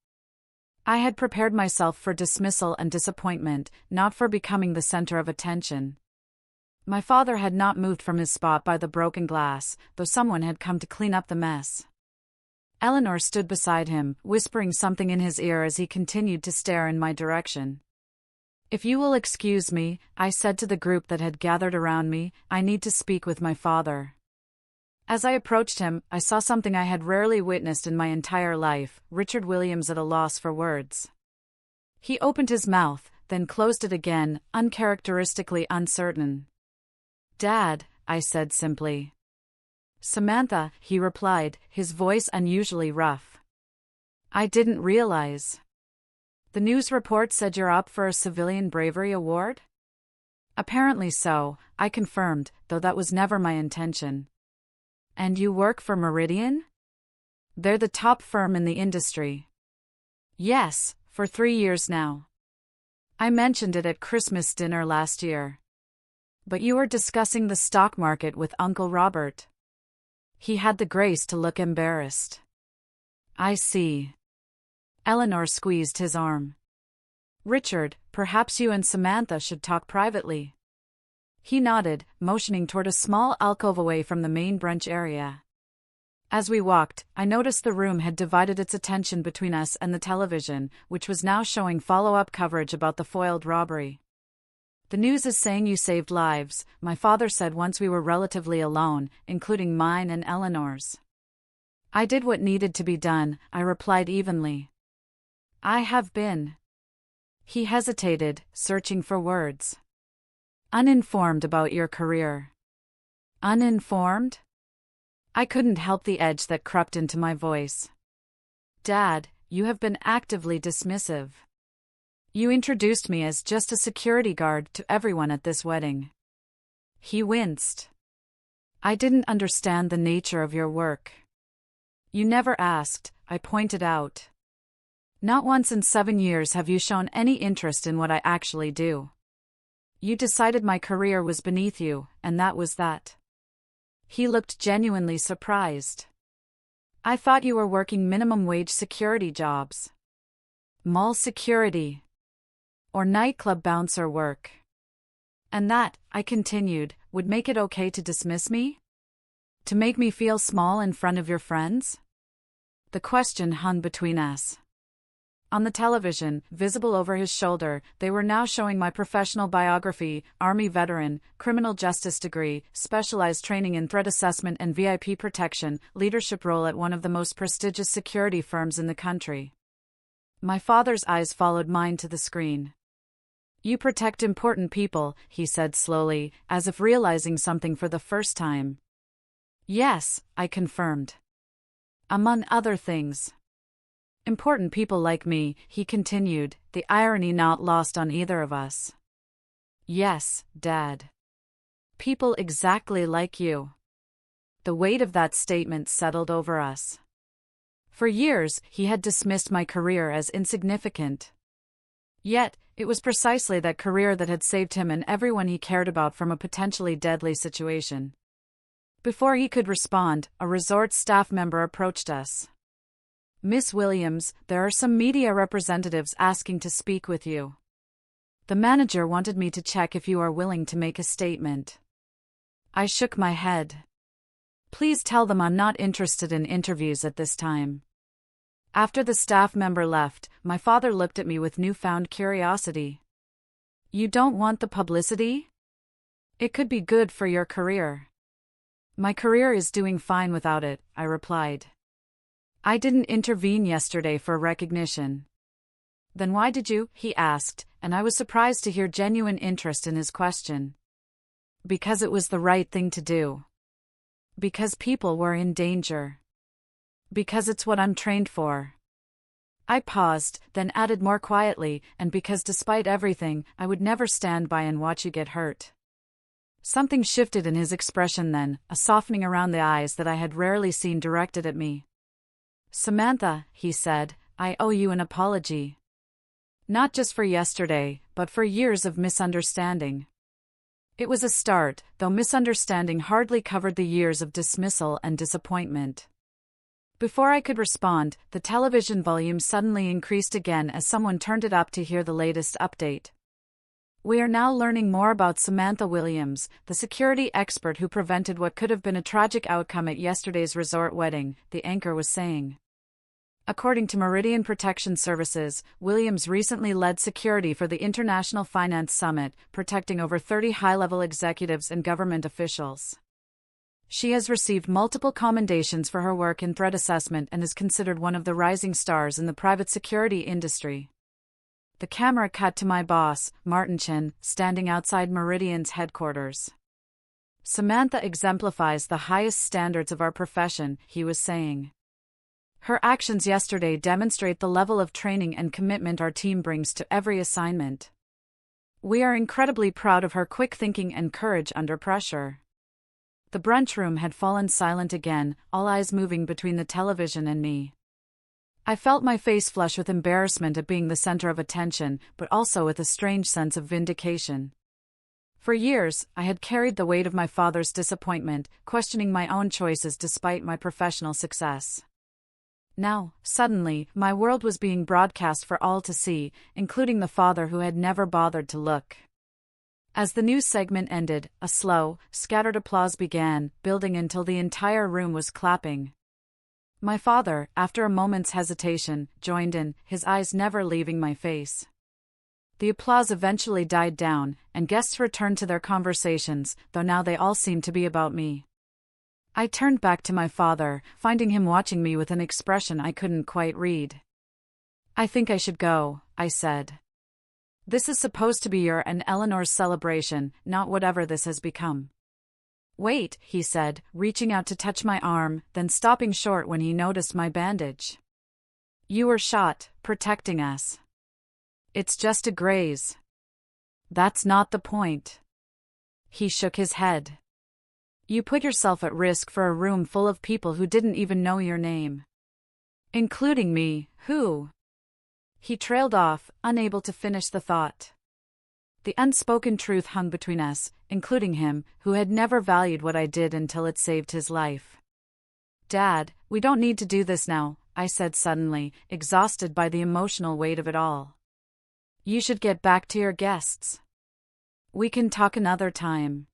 I had prepared myself for dismissal and disappointment, not for becoming the center of attention. My father had not moved from his spot by the broken glass, though someone had come to clean up the mess. Eleanor stood beside him, whispering something in his ear as he continued to stare in my direction. "If you will excuse me," I said to the group that had gathered around me, "I need to speak with my father." As I approached him, I saw something I had rarely witnessed in my entire life, Richard Williams at a loss for words. He opened his mouth, then closed it again, uncharacteristically uncertain. "Dad," I said simply. "Samantha," he replied, his voice unusually rough. "I didn't realize. The news report said you're up for a Civilian Bravery Award?" "Apparently so," I confirmed, though that was never my intention. "And you work for Meridian?" "They're the top firm in the industry." "Yes, for 3 years now. I mentioned it at Christmas dinner last year." "But you were discussing the stock market with Uncle Robert." He had the grace to look embarrassed. "I see." Eleanor squeezed his arm. "Richard, perhaps you and Samantha should talk privately." He nodded, motioning toward a small alcove away from the main brunch area. As we walked, I noticed the room had divided its attention between us and the television, which was now showing follow-up coverage about the foiled robbery. "The news is saying you saved lives," my father said once we were relatively alone, including mine and Eleanor's. "I did what needed to be done," I replied evenly. "I have been." He hesitated, searching for words. "Uninformed about your career." "Uninformed?" I couldn't help the edge that crept into my voice. "Dad, you have been actively dismissive. You introduced me as just a security guard to everyone at this wedding." He winced. "I didn't understand the nature of your work." "You never asked," I pointed out. "Not once in 7 years have you shown any interest in what I actually do. You decided my career was beneath you, and that was that." He looked genuinely surprised. "I thought you were working minimum wage security jobs. Mall security. Or nightclub bouncer work. And that," I continued, "would make it okay to dismiss me? To make me feel small in front of your friends?" The question hung between us. On the television, visible over his shoulder, they were now showing my professional biography: Army veteran, criminal justice degree, specialized training in threat assessment and VIP protection, leadership role at one of the most prestigious security firms in the country. My father's eyes followed mine to the screen. "You protect important people," he said slowly, as if realizing something for the first time. "Yes," I confirmed. "Among other things." "Important people like me," he continued, the irony not lost on either of us. "Yes, Dad. People exactly like you." The weight of that statement settled over us. For years, he had dismissed my career as insignificant. Yet, it was precisely that career that had saved him and everyone he cared about from a potentially deadly situation. Before he could respond, a resort staff member approached us. "Miss Williams, there are some media representatives asking to speak with you. The manager wanted me to check if you are willing to make a statement." I shook my head. "Please tell them I'm not interested in interviews at this time." After the staff member left, my father looked at me with newfound curiosity. "You don't want the publicity? It could be good for your career." "My career is doing fine without it," I replied. "I didn't intervene yesterday for recognition." "Then why did you?" he asked, and I was surprised to hear genuine interest in his question. "Because it was the right thing to do. Because people were in danger. Because it's what I'm trained for." I paused, then added more quietly, "and because despite everything, I would never stand by and watch you get hurt." Something shifted in his expression then, a softening around the eyes that I had rarely seen directed at me. "Samantha," he said, "I owe you an apology. Not just for yesterday, but for years of misunderstanding." It was a start, though misunderstanding hardly covered the years of dismissal and disappointment. Before I could respond, the television volume suddenly increased again as someone turned it up to hear the latest update. "We are now learning more about Samantha Williams, the security expert who prevented what could have been a tragic outcome at yesterday's resort wedding," the anchor was saying. According to Meridian Protection Services, Williams recently led security for the International Finance Summit, protecting over 30 high-level executives and government officials. She has received multiple commendations for her work in threat assessment and is considered one of the rising stars in the private security industry. The camera cut to my boss, Martin Chen, standing outside Meridian's headquarters. "Samantha exemplifies the highest standards of our profession," he was saying. "Her actions yesterday demonstrate the level of training and commitment our team brings to every assignment. We are incredibly proud of her quick thinking and courage under pressure." The brunch room had fallen silent again, all eyes moving between the television and me. I felt my face flush with embarrassment at being the center of attention, but also with a strange sense of vindication. For years, I had carried the weight of my father's disappointment, questioning my own choices despite my professional success. Now, suddenly, my world was being broadcast for all to see, including the father who had never bothered to look. As the news segment ended, a slow, scattered applause began, building until the entire room was clapping. My father, after a moment's hesitation, joined in, his eyes never leaving my face. The applause eventually died down, and guests returned to their conversations, though now they all seemed to be about me. I turned back to my father, finding him watching me with an expression I couldn't quite read. "I think I should go," I said. "This is supposed to be your and Eleanor's celebration, not whatever this has become." "Wait," he said, reaching out to touch my arm, then stopping short when he noticed my bandage. "You were shot, protecting us. It's just a graze. That's not the point." He shook his head. "You put yourself at risk for a room full of people who didn't even know your name. Including me, who—" He trailed off, unable to finish the thought. The unspoken truth hung between us, including him, who had never valued what I did until it saved his life. "Dad, we don't need to do this now," I said suddenly, exhausted by the emotional weight of it all. "You should get back to your guests. We can talk another time."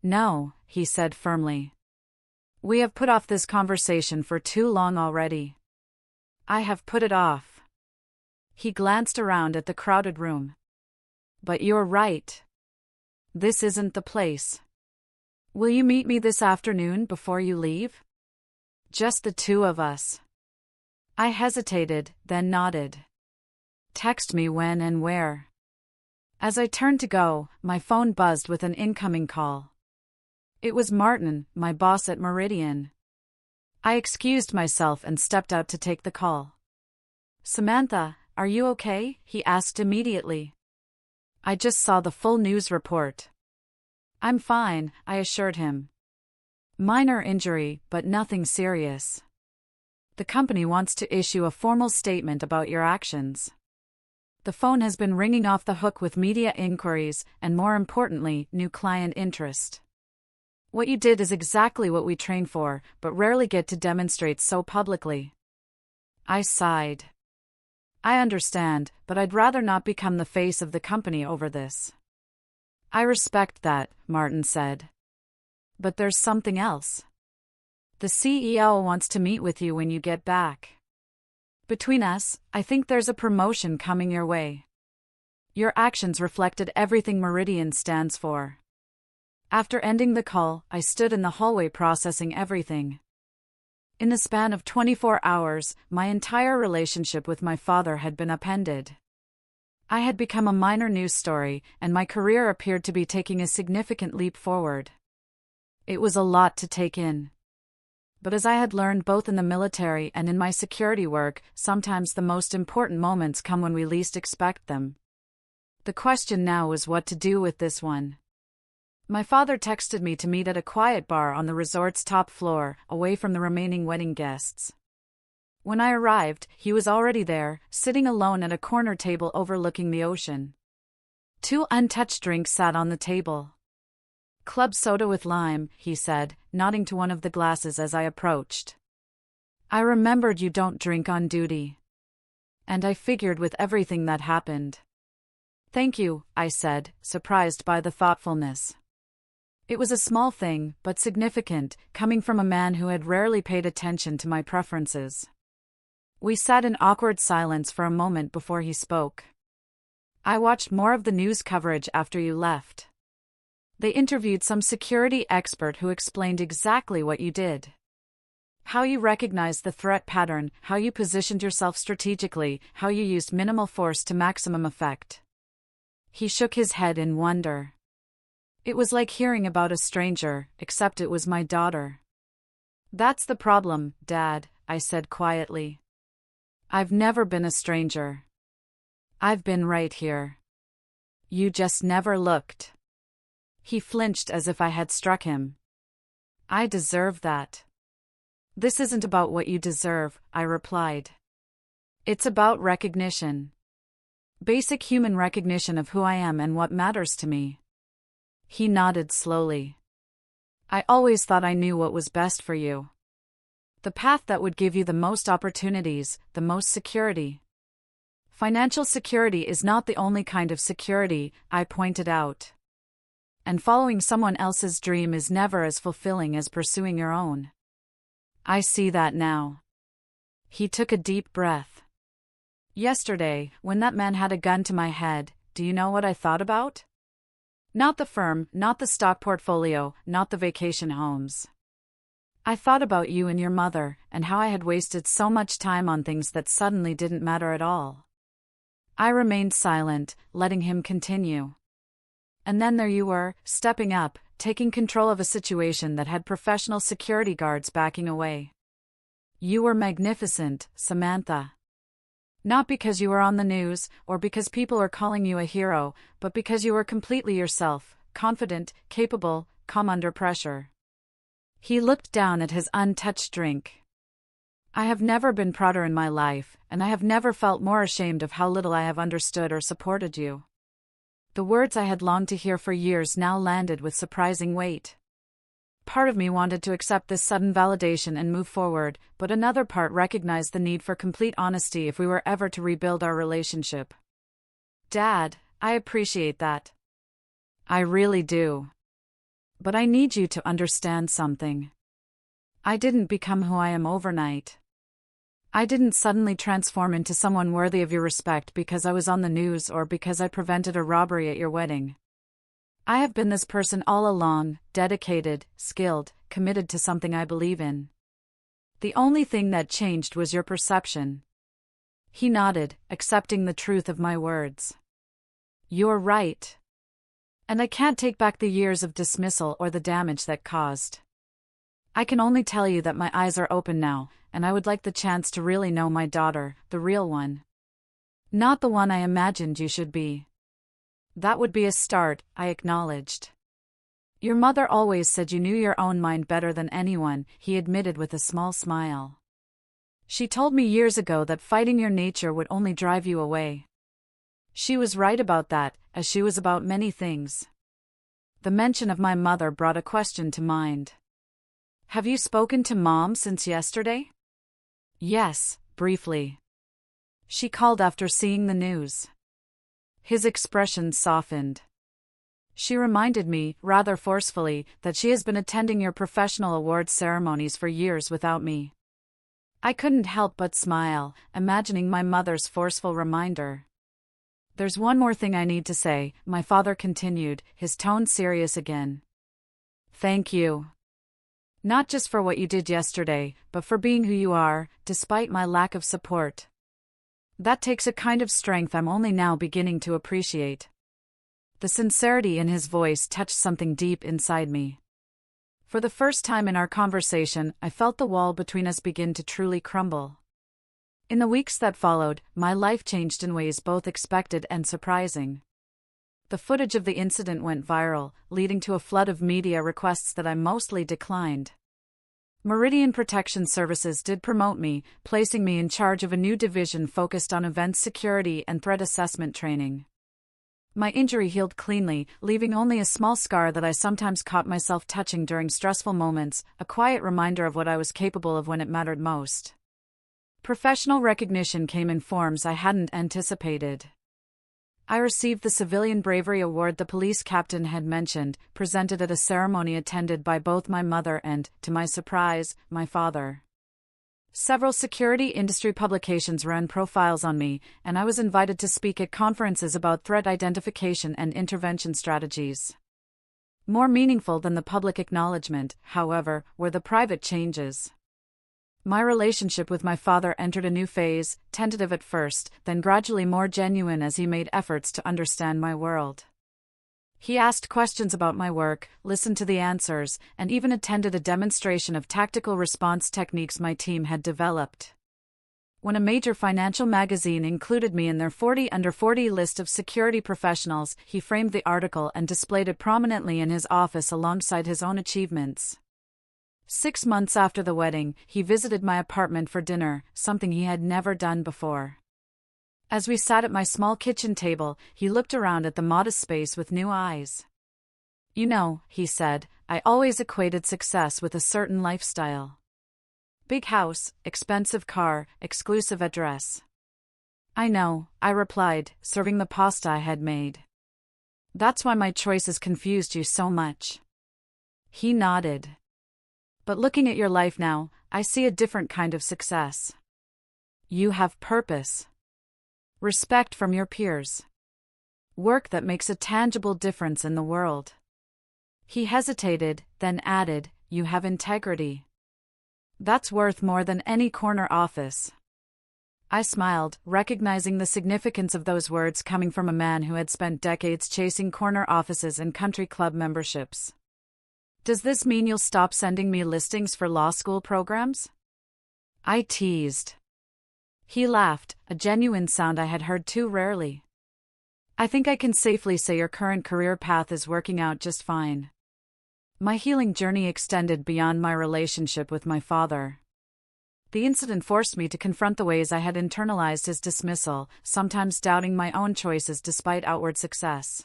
"No," he said firmly. "We have put off this conversation for too long already." "I have put it off." He glanced around at the crowded room. But you're right. This isn't the place. Will you meet me this afternoon before you leave? Just the two of us. I hesitated, then nodded. Text me when and where. As I turned to go, my phone buzzed with an incoming call. It was Martin, my boss at Meridian. I excused myself and stepped out to take the call. Samantha, are you okay? He asked immediately. I just saw the full news report. I'm fine, I assured him. Minor injury, but nothing serious. The company wants to issue a formal statement about your actions. The phone has been ringing off the hook with media inquiries and, more importantly, new client interest. What you did is exactly what we train for, but rarely get to demonstrate so publicly. I sighed. I understand, but I'd rather not become the face of the company over this. I respect that, Martin said. But there's something else. The CEO wants to meet with you when you get back. Between us, I think there's a promotion coming your way. Your actions reflected everything Meridian stands for. After ending the call, I stood in the hallway processing everything. In the span of 24 hours, my entire relationship with my father had been upended. I had become a minor news story, and my career appeared to be taking a significant leap forward. It was a lot to take in. But as I had learned both in the military and in my security work, sometimes the most important moments come when we least expect them. The question now was what to do with this one. My father texted me to meet at a quiet bar on the resort's top floor, away from the remaining wedding guests. When I arrived, he was already there, sitting alone at a corner table overlooking the ocean. 2 untouched drinks sat on the table. Club soda with lime, he said, nodding to one of the glasses as I approached. I remembered you don't drink on duty. And I figured with everything that happened. Thank you, I said, surprised by the thoughtfulness. It was a small thing, but significant, coming from a man who had rarely paid attention to my preferences. We sat in awkward silence for a moment before he spoke. I watched more of the news coverage after you left. They interviewed some security expert who explained exactly what you did. How you recognized the threat pattern, how you positioned yourself strategically, how you used minimal force to maximum effect. He shook his head in wonder. It was like hearing about a stranger, except it was my daughter. That's the problem, Dad, I said quietly. I've never been a stranger. I've been right here. You just never looked. He flinched as if I had struck him. I deserve that. This isn't about what you deserve, I replied. It's about recognition. Basic human recognition of who I am and what matters to me. He nodded slowly. I always thought I knew what was best for you. The path that would give you the most opportunities, the most security. Financial security is not the only kind of security, I pointed out. And following someone else's dream is never as fulfilling as pursuing your own. I see that now. He took a deep breath. Yesterday, when that man had a gun to my head, do you know what I thought about? Not the firm, not the stock portfolio, not the vacation homes. I thought about you and your mother, and how I had wasted so much time on things that suddenly didn't matter at all. I remained silent, letting him continue. And then there you were, stepping up, taking control of a situation that had professional security guards backing away. You were magnificent, Samantha. Not because you were on the news, or because people are calling you a hero, but because you were completely yourself, confident, capable, calm under pressure. He looked down at his untouched drink. I have never been prouder in my life, and I have never felt more ashamed of how little I have understood or supported you. The words I had longed to hear for years now landed with surprising weight. Part of me wanted to accept this sudden validation and move forward, but another part recognized the need for complete honesty if we were ever to rebuild our relationship. Dad, I appreciate that. I really do. But I need you to understand something. I didn't become who I am overnight. I didn't suddenly transform into someone worthy of your respect because I was on the news or because I prevented a robbery at your wedding. I have been this person all along, dedicated, skilled, committed to something I believe in. The only thing that changed was your perception. He nodded, accepting the truth of my words. You're right. And I can't take back the years of dismissal or the damage that caused. I can only tell you that my eyes are open now, and I would like the chance to really know my daughter, the real one. Not the one I imagined you should be. That would be a start, I acknowledged. Your mother always said you knew your own mind better than anyone, he admitted with a small smile. She told me years ago that fighting your nature would only drive you away. She was right about that, as she was about many things. The mention of my mother brought a question to mind. Have you spoken to Mom since yesterday? Yes, briefly. She called after seeing the news. His expression softened. She reminded me, rather forcefully, that she has been attending your professional awards ceremonies for years without me. I couldn't help but smile, imagining my mother's forceful reminder. There's one more thing I need to say, my father continued, his tone serious again. Thank you. Not just for what you did yesterday, but for being who you are, despite my lack of support. That takes a kind of strength I'm only now beginning to appreciate. The sincerity in his voice touched something deep inside me. For the first time in our conversation, I felt the wall between us begin to truly crumble. In the weeks that followed, my life changed in ways both expected and surprising. The footage of the incident went viral, leading to a flood of media requests that I mostly declined. Meridian Protection Services did promote me, placing me in charge of a new division focused on event security and threat assessment training. My injury healed cleanly, leaving only a small scar that I sometimes caught myself touching during stressful moments, a quiet reminder of what I was capable of when it mattered most. Professional recognition came in forms I hadn't anticipated. I received the Civilian Bravery Award the police captain had mentioned, presented at a ceremony attended by both my mother and, to my surprise, my father. Several security industry publications ran profiles on me, and I was invited to speak at conferences about threat identification and intervention strategies. More meaningful than the public acknowledgement, however, were the private changes. My relationship with my father entered a new phase, tentative at first, then gradually more genuine as he made efforts to understand my world. He asked questions about my work, listened to the answers, and even attended a demonstration of tactical response techniques my team had developed. When a major financial magazine included me in their 40 Under 40 list of security professionals, he framed the article and displayed it prominently in his office alongside his own achievements. 6 months after the wedding, he visited my apartment for dinner, something he had never done before. As we sat at my small kitchen table, he looked around at the modest space with new eyes. You know, he said, I always equated success with a certain lifestyle. Big house, expensive car, exclusive address. I know, I replied, serving the pasta I had made. That's why my choices confused you so much. He nodded. But looking at your life now, I see a different kind of success. You have purpose. Respect from your peers. Work that makes a tangible difference in the world. He hesitated, then added, you have integrity. That's worth more than any corner office. I smiled, recognizing the significance of those words coming from a man who had spent decades chasing corner offices and country club memberships. Does this mean you'll stop sending me listings for law school programs? I teased. He laughed, a genuine sound I had heard too rarely. I think I can safely say your current career path is working out just fine. My healing journey extended beyond my relationship with my father. The incident forced me to confront the ways I had internalized his dismissal, sometimes doubting my own choices despite outward success.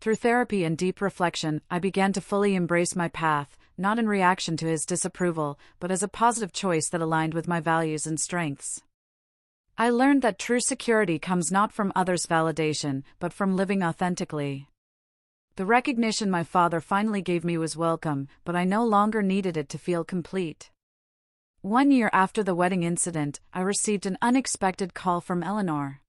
Through therapy and deep reflection, I began to fully embrace my path, not in reaction to his disapproval, but as a positive choice that aligned with my values and strengths. I learned that true security comes not from others' validation, but from living authentically. The recognition my father finally gave me was welcome, but I no longer needed it to feel complete. 1 year after the wedding incident, I received an unexpected call from Eleanor.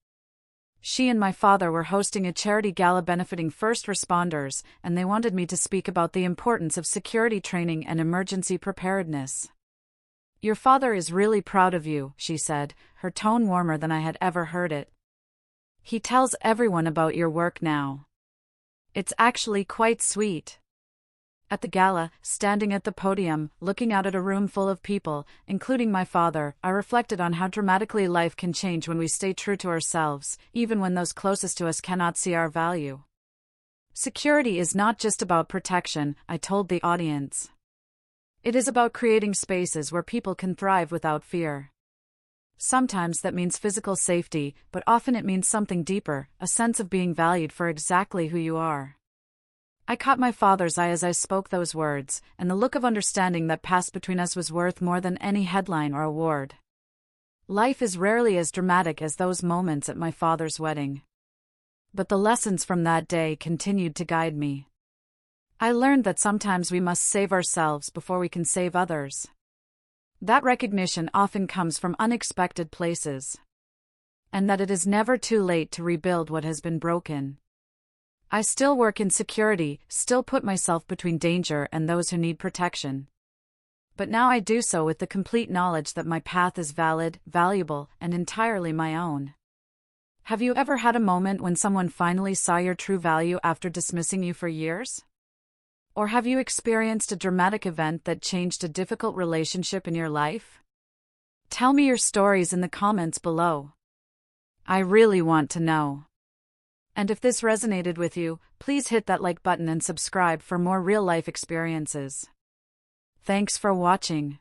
She and my father were hosting a charity gala benefiting first responders, and they wanted me to speak about the importance of security training and emergency preparedness. "Your father is really proud of you," she said, her tone warmer than I had ever heard it. "He tells everyone about your work now. It's actually quite sweet." At the gala, standing at the podium, looking out at a room full of people, including my father, I reflected on how dramatically life can change when we stay true to ourselves, even when those closest to us cannot see our value. Security is not just about protection, I told the audience. It is about creating spaces where people can thrive without fear. Sometimes that means physical safety, but often it means something deeper, a sense of being valued for exactly who you are. I caught my father's eye as I spoke those words, and the look of understanding that passed between us was worth more than any headline or award. Life is rarely as dramatic as those moments at my father's wedding. But the lessons from that day continued to guide me. I learned that sometimes we must save ourselves before we can save others. That recognition often comes from unexpected places. And that it is never too late to rebuild what has been broken. I still work in security, still put myself between danger and those who need protection. But now I do so with the complete knowledge that my path is valid, valuable, and entirely my own. Have you ever had a moment when someone finally saw your true value after dismissing you for years? Or have you experienced a dramatic event that changed a difficult relationship in your life? Tell me your stories in the comments below. I really want to know. And if this resonated with you, please hit that like button and subscribe for more real-life experiences. Thanks for watching.